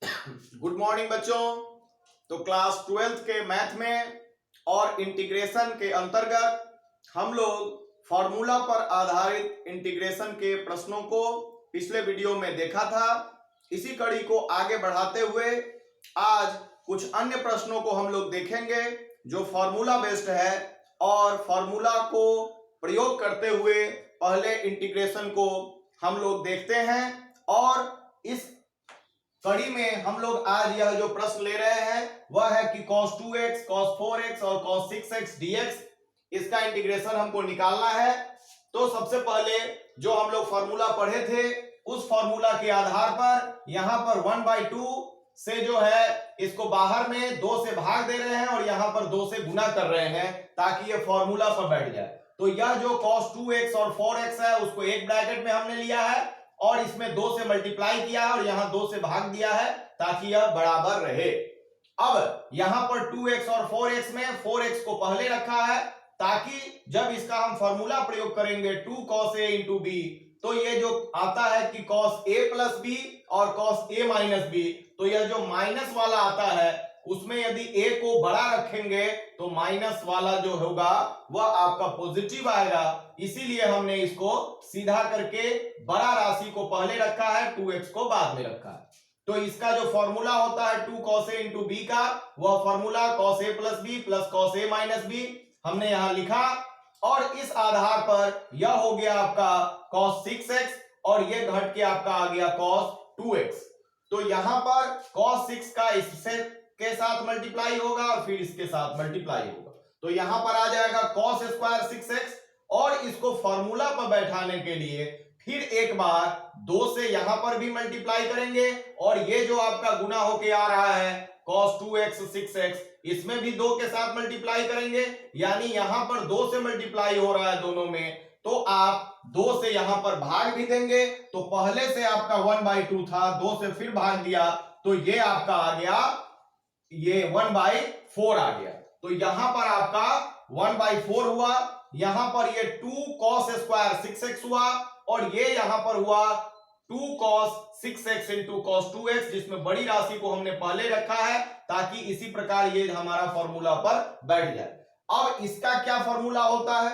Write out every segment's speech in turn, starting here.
Good morning बच्चों। तो class 12th के मैथ में और इंटीग्रेशन के अंतर्गत हम लोग फॉर्मूला पर आधारित इंटीग्रेशन के प्रश्नों को पिछले वीडियो में देखा था। इसी कड़ी को आगे बढ़ाते हुए आज कुछ अन्य प्रश्नों को हम लोग देखेंगे जो फॉर्मूला बेस्ड है और फॉर्मूला को प्रयोग करते हुए पहले इंटीग्रेशन को हम लोग देखते हैं। और इस कड़ी में हम लोग आज यह जो प्रश्न ले रहे हैं वह है कि cos 2x, cos 4x और cos 6x dx, इसका इंटीग्रेशन हमको निकालना है। तो सबसे पहले जो हम लोग फॉर्मूला पढ़े थे उस फॉर्मूला के आधार पर यहां पर 1/2 से जो है इसको बाहर में 2 से भाग दे रहे हैं और यहां पर 2 से गुना कर रहे हैं ताकि ये फॉर्मूला पर बैठ जाए। तो यह जो cos 2x और 4x है उसको एक ब्रैकेट में हमने लिया है और इसमें 2 से मल्टीप्लाई किया है और यहां 2 से भाग दिया है ताकि यह बराबर रहे। अब यहां पर 2x और 4x में 4x को पहले रखा है ताकि जब इसका हम फॉर्मूला प्रयोग करेंगे 2 cos a इंटू बी तो ये जो आता है कि cos a प्लस बी और cos a माइनस बी, तो यह जो माइनस वाला आता है उसमें यदि a को बड़ा रखेंगे तो माइनस वाला जो होगा वह आपका पॉजिटिव आएगा। इसीलिए हमने इसको सीधा करके बड़ा राशि को पहले रखा है, 2x को बाद में रखा है। तो इसका जो फॉर्मूला होता है 2 cos a इंटू बी का, वह formula cos a plus b plus cos a minus b हमने यहां लिखा। और इस आधार पर यह हो गया आपका cos 6x और यह घट के आपका आ गया cos 2x। तो यहां पर cos 6 का इससे के साथ मल्टीप्लाई होगा और फिर इसके साथ मल्टीप्लाई होगा, तो यहां पर आ जाएगा cos स्क्वायर 6x और इसको फॉर्मूला पर बैठाने के लिए फिर एक बार 2 से यहां पर भी मल्टीप्लाई करेंगे और ये जो आपका गुना होके आ रहा है cos 2x 6x, इसमें भी 2 के साथ मल्टीप्लाई करेंगे, यानी यहां पर 2 से मल्टीप्लाई हो रहा है दोनों में, तो आप 2 से यहां पर भाग भी देंगे। तो पहले से आपका 1/2 था, 2 से फिर भाग दिया तो ये आपका आ गया, ये 1/4 आ गया। तो यहां पर आपका 1/4 हुआ, यहां पर ये 2 cos स्क्वायर 6x हुआ और ये यहां पर हुआ 2 cos 6x into cos 2x, जिसमें बड़ी राशि को हमने पहले रखा है ताकि इसी प्रकार ये हमारा फॉर्मूला पर बैठ जाए। अब इसका क्या फॉर्मूला होता है,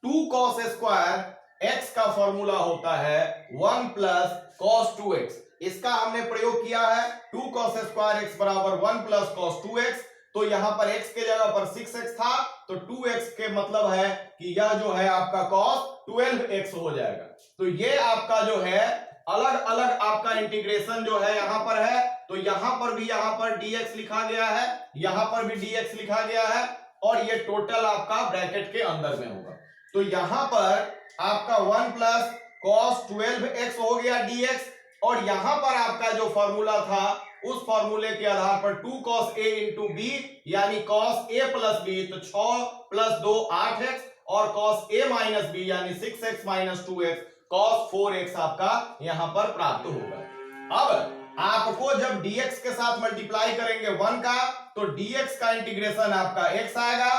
2 cos स्क्वायर x का फॉर्मूला होता है 1 प्लस cos 2x। इसका हमने प्रयोग किया है 2 cos स्क्वायर x बराबर 1 प्लस cos 2x। तो यहां पर x के जगह पर 6x था तो 2x के मतलब है कि यह जो है आपका cos 12x हो जाएगा। तो ये आपका जो है अलग अलग आपका इंटीग्रेशन जो है यहां पर है, तो यहां पर भी यहां पर dx लिखा गया है, यहां पर भी dx लिखा गया है और ये टोटल आपका ब्रैकेट के अंदर में होगा। तो यहां पर आपका 1 प्लस cos 12x हो गया dx और यहां पर आपका जो फॉर्मूला था उस फॉर्मूले के आधार पर 2 cos a इंटू बी यानी cos a प्लस बी, तो 6 प्लस 2 8x और cos a माइनस बी यानी 6x minus 2x cos 4x आपका यहां पर प्राप्त होगा। अब आपको जब dx के साथ मल्टीप्लाई करेंगे 1 का तो dx का इंटीग्रेशन आपका x आएगा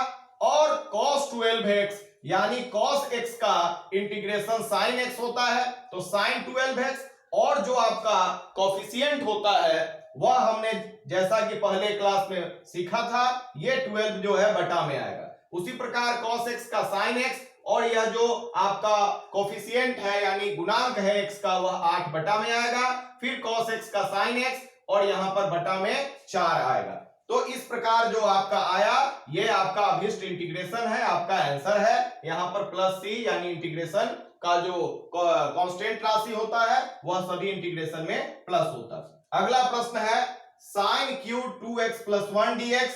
और cos 12x यानी cos x का इंटीग्रेशन sin x होता है तो sin 12x, और जो आपका कोफिशिएंट होता है वह हमने जैसा कि पहले क्लास में सीखा था ये 12 जो है बटा में आएगा। उसी प्रकार cos x का sin x और यह जो आपका कोफिशिएंट है यानी गुणांक है x का वह 8 बटा में आएगा, फिर cos x का sin x और यहां पर बटा में 4 आएगा। तो इस प्रकार जो आपका आया ये आपका अभिष्ट इंटीग्रेशन है, आपका आंसर है। यहां पर प्लस c यानी इंटीग्रेशन का जो कांस्टेंट राशि होता है वह सभी इंटीग्रेशन में प्लस होता है। अगला प्रश्न है sin cube 2x plus 1 dx,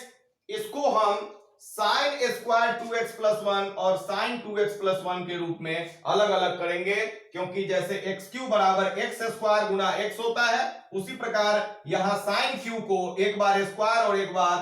इसको हम sin स्क्वायर 2x प्लस 1 और sin 2x प्लस 1 के रूप में अलग अलग करेंगे, क्योंकि जैसे x क्यूब बराबर x स्क्वायर गुना x होता है उसी प्रकार यहां sin क्यूब को एक बार स्क्वायर और एक बार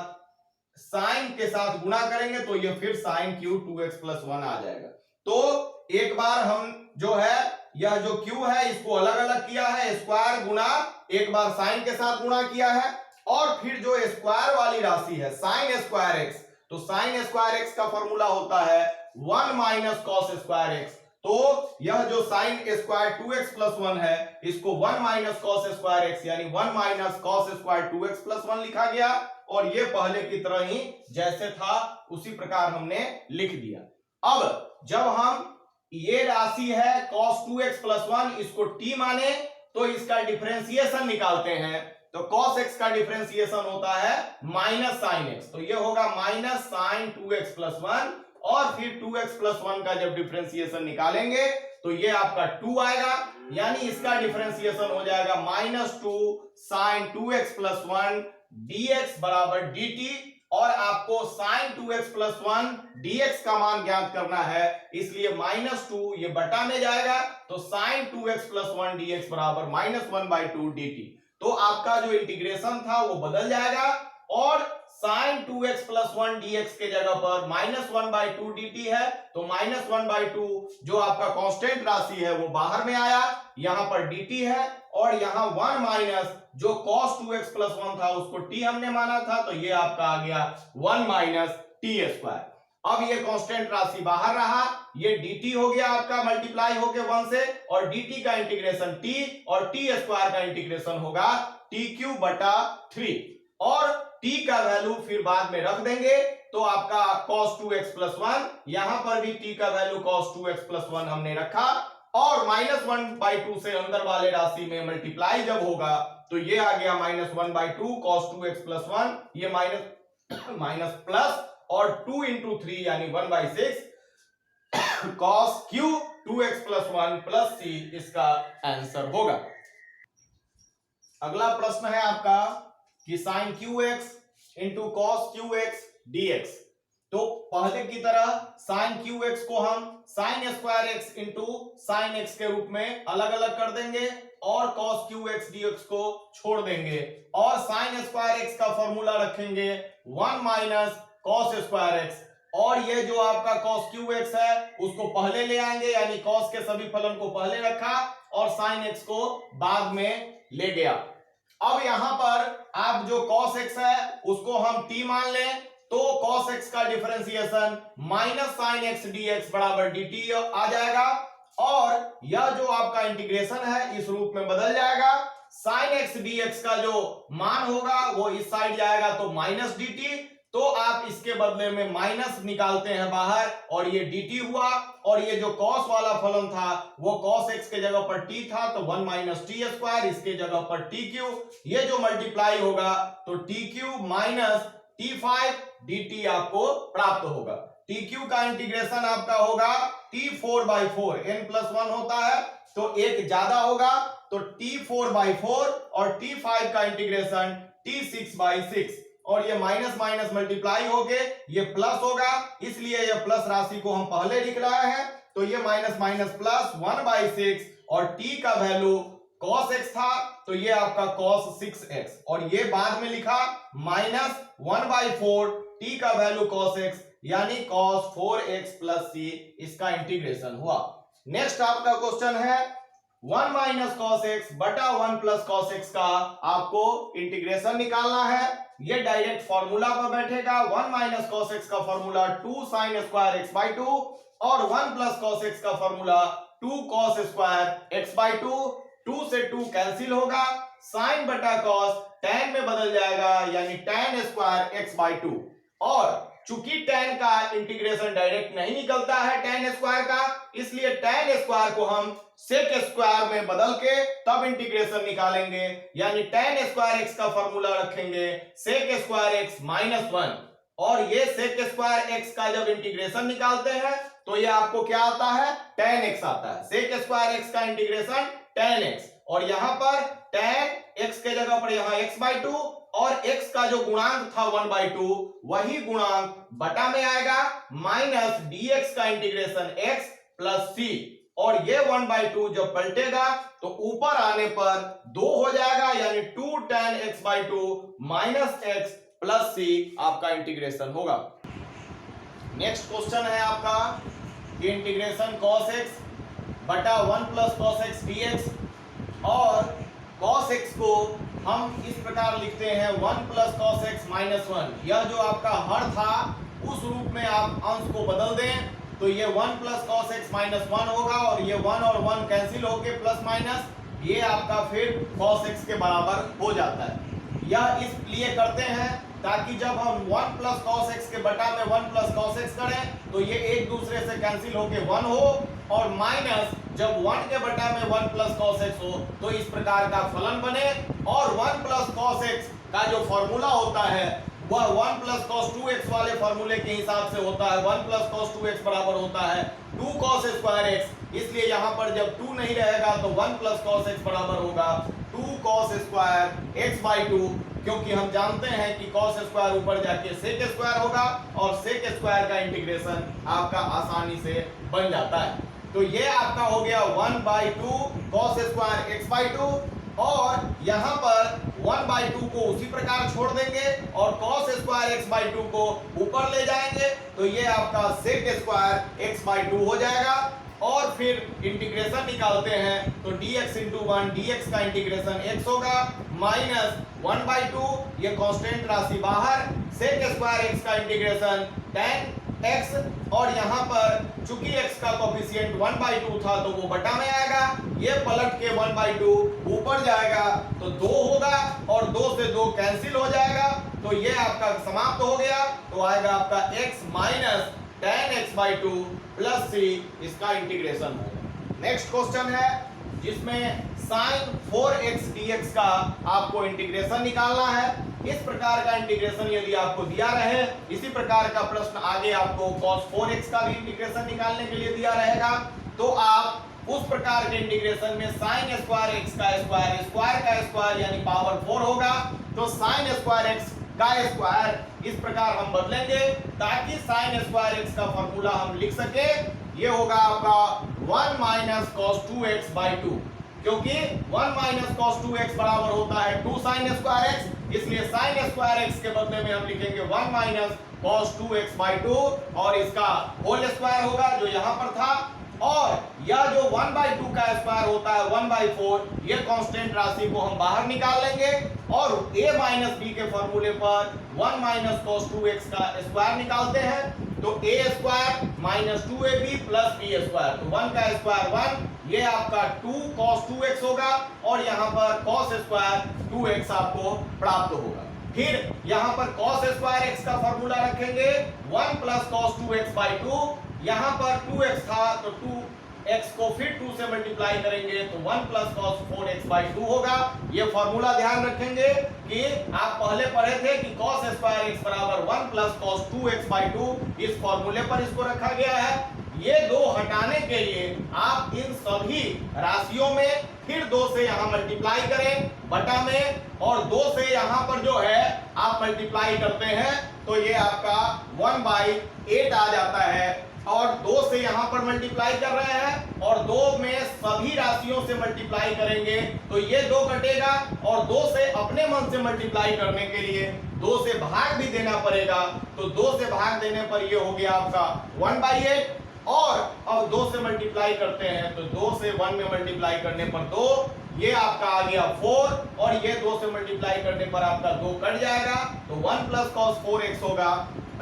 sin के साथ गुना करेंगे तो ये फिर sin क्यूब 2x प्लस 1 आ जाएगा। तो एक बार हम जो है यह जो q है इसको अलग अलग किया है, स्क्वायर गुना एक बार sin के साथ गुणा किया है और फिर जो स्क्वायर वाली राशि है sin स्क्वायर x, तो sin स्क्वायर x का फॉर्मूला होता है 1 माइनस cos स्क्वायर x। तो यह जो साइन स्क्वायर 2x प्लस 1 है इसको 1 माइनस कॉस स्क्वायर x यानी 1 minus cos square 2x plus 1 लिखा गया और ये पहले की तरह ही जैसे था उसी प्रकार हमने लिख दिया। अब जब हम ये राशि है cos 2x प्लस 1 इसको t माने तो इसका डिफरेंशिएशन निकालते हैं तो cos x का डिफरेंशिएशन होता है माइनस साइन x, तो ये होगा माइनस साइन 2x प्लस 1 और फिर 2x प्लस 1 का जब डिफरेंशिएशन निकालेंगे तो ये आपका 2 आएगा यानी इसका डिफरेंशिएशन हो जाएगा minus 2 sine 2x plus 1 dx बराबर dt और आपको साइन 2x प्लस 1 dx का मान ज्ञात करना है इसलिए माइनस 2 ये बटा में जाएगा तो साइन 2x प्लस 1 dx बराबर माइनस 1/2 dt। तो आपका जो इंटीग्रेशन था वो बदल जाएगा और साइन 2x प्लस 1 dx के जगह पर माइनस 1/2 dt है तो माइनस 1/2 जो आपका कांस्टेंट राशि है वो बाहर में आया, यहां पर dt है और यहां 1 माइनस जो cos 2x प्लस 1 था उसको t हमने माना था तो ये आपका आ गया 1 माइनस टी स्क्वायर। अब ये कांस्टेंट राशि बाहर रहा, ये dt हो गया आपका मल्टीप्लाई होके 1 से और dt का इंटीग्रेशन t और t स्क्वायर का इंटीग्रेशन होगा t³ बटा 3 और t का वैल्यू फिर बाद में रख देंगे तो आपका cos 2x प्लस 1 यहां पर भी t का वैल्यू cos 2x प्लस 1 हमने रखा और माइनस 1/2 से अंदर वाले राशि में मल्टीप्लाई जब होगा तो ये आ गया माइनस 1/2 cos 2x प्लस 1 ये माइनस प्लस और 2 into 3 यानी 1/6 cos q 2x plus 1 plus c इसका आंसर होगा। अगला प्रश्न है आपका कि साइन qx into cos qx dx, तो पहले की तरह साइन qx को हम sine square x into sine x के रूप में अलग अलग कर देंगे और cos qx dx को छोड़ देंगे और साइन स्क्वायर x का फॉर्मूला रखेंगे 1 माइनस cos स्क्वायर x और ये जो आपका cos qx है उसको पहले ले आएंगे यानी cos के सभी फलन को पहले रखा और साइन x को बाद में ले गया। अब यहां पर आप जो cos x है उसको हम t मान लें तो cos x का differentiation minus sine x dx बराबर dt आ जाएगा और यह जो आपका इंटीग्रेशन है इस रूप में बदल जाएगा। साइन x dx का जो मान होगा वो इस साइड जाएगा तो माइनस dt, तो आप इसके बदले में माइनस निकालते हैं बाहर और ये dt हुआ और ये जो cos वाला फलन था वो cos x के जगह पर t था तो 1 माइनस टी स्क्वायर इसके जगह पर t³, ये जो मल्टीप्लाई होगा तो t³ माइनस t5 dt आपको प्राप्त होगा। t³ का इंटीग्रेशन आपका होगा t4/4 n प्लस 1 होता है तो एक ज्यादा होगा तो t4/4 और t5 का इंटीग्रेशन t6/6 और ये माइनस माइनस मल्टीप्लाई होके ये प्लस होगा इसलिए ये प्लस राशि को हम पहले लिख रहे हैं तो ये माइनस माइनस प्लस 1/6 और t का वैल्यू cos x था तो ये आपका cos 6x और ये बाद में लिखा माइनस 1/4 t का वैल्यू cos x यानी cos 4x प्लस c इसका इंटीग्रेशन हुआ। नेक्स्ट आपका क्वेश्चन है 1 माइनस कॉस एक्स बटा 1 प्लस कॉस एक्स का आपको इंटीग्रेशन निकालना है। ये डायरेक्ट फॉर्मूला पर बैठेगा। 1 माइनस कॉस एक्स का formula 2 sine square x by 2 और 1 प्लस कॉस एक्स का formula 2 cos square x by 2। 2 से 2 कैंसिल होगा, साइन बटा कॉस tan में बदल जाएगा यानी tan स्क्वायर एक्स बाई 2। और चूंकि tan का इंटीग्रेशन डायरेक्ट नहीं निकलता है tan स्क्वायर का, इसलिए tan स्क्वायर को हम सेक स्क्वायर में बदल के तब इंटीग्रेशन निकालेंगे यानी tan स्क्वायर x का फॉर्मूला रखेंगे सेक स्क्वायर x माइनस 1। और ये सेक स्क्वायर x का जब इंटीग्रेशन निकालते हैं तो ये आपको क्या आता है tan x आता है। सेक स्क्वायर x का इंटीग्रेशन tan x और यहां पर tan x के जगह पर यहां x बाई 2 और x का जो गुणांक था 1/2 वही गुणांक बटा में आएगा माइनस dx का इंटीग्रेशन x प्लस c और ये 1/2 जब पलटेगा तो ऊपर आने पर 2 हो जाएगा यानी 2 tan x by 2 minus x plus c आपका इंटीग्रेशन होगा। नेक्स्ट क्वेश्चन है आपका इंटीग्रेशन cos x बटा 1 प्लस cos x dx और cos x को हम इस प्रकार लिखते हैं 1 प्लस cos x माइनस 1। यह जो आपका हर था उस रूप में आप अंश को बदल दें तो ये 1 प्लस कॉस एक्स माइनस 1 होगा और ये 1 और 1 कैंसिल होके प्लस माइनस ये आपका फिर कॉस एक्स के बराबर हो जाता है। यह इसलिए करते हैं ताकि जब हम 1 प्लस कॉस एक्स के बटा में 1 प्लस कॉस एक्स करें तो ये एक दूसरे से कैंसिल होके 1 हो, और माइनस जब 1 के बटा में 1 प्लस कॉस एक्स हो तो इस प्रकार का फलन बने। और 1 प्लस कॉस एक्स का जो फॉर्मूला होता है वह 1 प्लस कॉस 2x वाले फॉर्मूले के हिसाब से होता है। 1 प्लस कॉस 2x बराबर होता है 2 कॉस स्क्वायर एक्स, इसलिए यहाँ पर जब 2 नहीं रहेगा तो 1 प्लस कॉस एक्स बराबर होगा 2 कॉस स्क्वायर एक्स बाई 2, क्योंकि हम जानते हैं कि कॉस स्क्वायर ऊपर जाके सेक स्क्वायर होगा और सेक स्क्वायर का इंटीग्रेशन आपका आसानी से बन जाता है। तो ये आपका हो गया 1/2 कॉस स्क्वायर एक्स बाई 2, और यहाँ पर 1/2 को उसी प्रकार छोड़ देंगे और cos स्क्वायर x बाई 2 को ऊपर ले जाएंगे तो ये आपका sec स्क्वायर x बाई 2 हो जाएगा। और फिर इंटीग्रेशन निकालते हैं तो dx इंटू 1 dx का इंटीग्रेशन x होगा माइनस 1/2 ये कांस्टेंट राशि बाहर, sec स्क्वायर x का इंटीग्रेशन tan x, और यहाँ पर चूंकि x का कोफिशिएंट 1/2 था तो वो बटा में आएगा, ये पलट के 1/2 ऊपर जाएगा तो 2 होगा और 2 से 2 कैंसिल हो जाएगा तो ये आपका समाप्त हो गया। तो आएगा आपका x minus tan x by 2 plus c, इसका इंटीग्रेशन होगा। नेक्स्ट क्वेश्चन है जिसमें sin 4x dx का आपको इंटीग्रेशन निकालना है। इस प्रकार का इंटीग्रेशन यदि आपको दिया रहे, इसी प्रकार का प्रश्न आगे आपको cos 4x का भी इंटीग्रेशन निकालने के लिए दिया रहेगा, तो आप उस प्रकार के इंटीग्रेशन में sin स्क्वायर x का स्क्वायर, स्क्वायर का स्क्वायर यानी पावर 4 होगा, तो sin स्क्वायर x का स्क्वायर इस प्रकार हम बदलेंगे ताकि sin स्क्वायर x का फॉर्मूला हम लिख सके। ये होगा आपका 1 माइनस कॉस 2x बाई 2, क्योंकि 1 माइनस कॉस 2x बराबर होता है 2 sin स्क्वायर x, इसलिए sin स्क्वायर x के बदले में हम लिखेंगे 1 माइनस कॉस 2x बाई 2 और इसका होल स्क्वायर होगा जो यहाँ पर था, और यह जो 1/2 का स्क्वायर होता है 1/4, ये कांस्टेंट राशि को हम बाहर निकाल लेंगे और a माइनस b के फॉर्मूले पर 1 माइनस कॉस 2x का स्क्वायर निकालते हैं तो a square minus 2ab plus b square, तो 1 का स्क्वायर 1, ये आपका 2 cos 2x होगा और यहाँ पर cos स्क्वायर 2x आपको प्राप्त होगा। फिर यहाँ पर cos स्क्वायर x का फॉर्मूला रखेंगे 1 प्लस cos 2x बाई 2, यहाँ पर 2x था तो 2x को फिर 2 से मल्टीप्लाई करेंगे तो 1 प्लस cos 4x बाई 2 होगा। ये फॉर्मूला ध्यान रखेंगे कि आप पहले पढ़े थे कि cos स्क्वायर x बराबर 1 प्लस cos 2x बाई 2, इस फॉर्मूले पर इसको रखा गया है। ये 2 हटाने के लिए आप इन सभी राशियों में फिर 2 से यहाँ मल्टीप्लाई करें बटा में, और 2 से यहाँ पर जो है आप मल्टीप्लाई करते हैं तो ये आपका 1/8 आ जाता है, और 2 से यहाँ पर मल्टीप्लाई कर रहे हैं और 2 में सभी राशियों से मल्टीप्लाई करेंगे तो ये 2 कटेगा, और 2 से अपने मन से मल्टीप्लाई करने के लिए 2 से भाग भी देना पड़ेगा, तो 2 से भाग देने पर ये हो गया आपका 1/8, और अब 2 से मल्टीप्लाई करते हैं तो 2 से 1 में मल्टीप्लाई करने पर 2, ये आपका आ गया 4, और ये 2 से मल्टीप्लाई करने पर आपका 2 कट जाएगा तो 1 प्लस cos 4x होगा,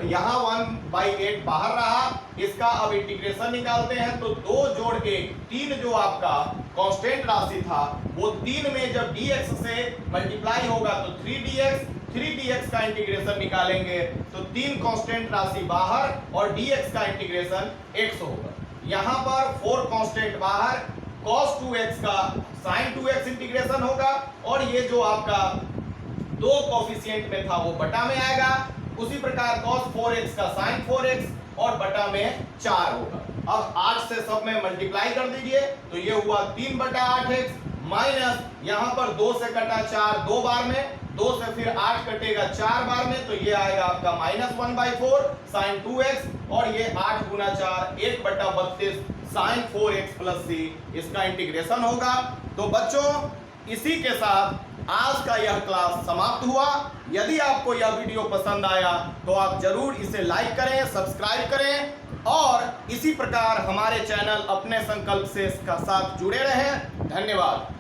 यहाँ 1/8 बाहर रहा, इसका अब इंटीग्रेशन निकालते हैं तो 2 जोड़ के 3 जो आपका कांस्टेंट राशि था वो 3 में जब dx से मल्टीप्लाई होगा तो 3dx का इंटीग्रेशन निकालेंगे तो 3 कांस्टेंट राशि बाहर और dx का इंटीग्रेशन x होगा। यहाँ पर 4 कांस्टेंट बाहर, cos 2x का sin 2x इंटीग्रेशन होगा, और ये जो आपका 2 कोफिशिएंट में था वो बटा में आएगा, उसी प्रकार cos 4x का sin 4x और बटा में 4 होगा। अब 8 से सब में मल्टीप्लाई कर दीजिए तो ये हुआ 3/8x माइनस यहाँ पर 2 से कटा 4 2 बार में, 2 से फिर 8 कटेगा 4 बार में तो ये आएगा आपका -1/4 sin 2x, और ये 8 गुना 4 1/32 sin 4x प्लस c, इसका इंटीग्रेशन होगा। तो बच्चों इसी के साथ आज का यह क्लास समाप्त हुआ। यदि आपको यह वीडियो पसंद आया तो आप जरूर इसे लाइक करें, सब्सक्राइब करें, और इसी प्रकार हमारे चैनल अपने संकल्प से इसका साथ जुड़े रहें। धन्यवाद।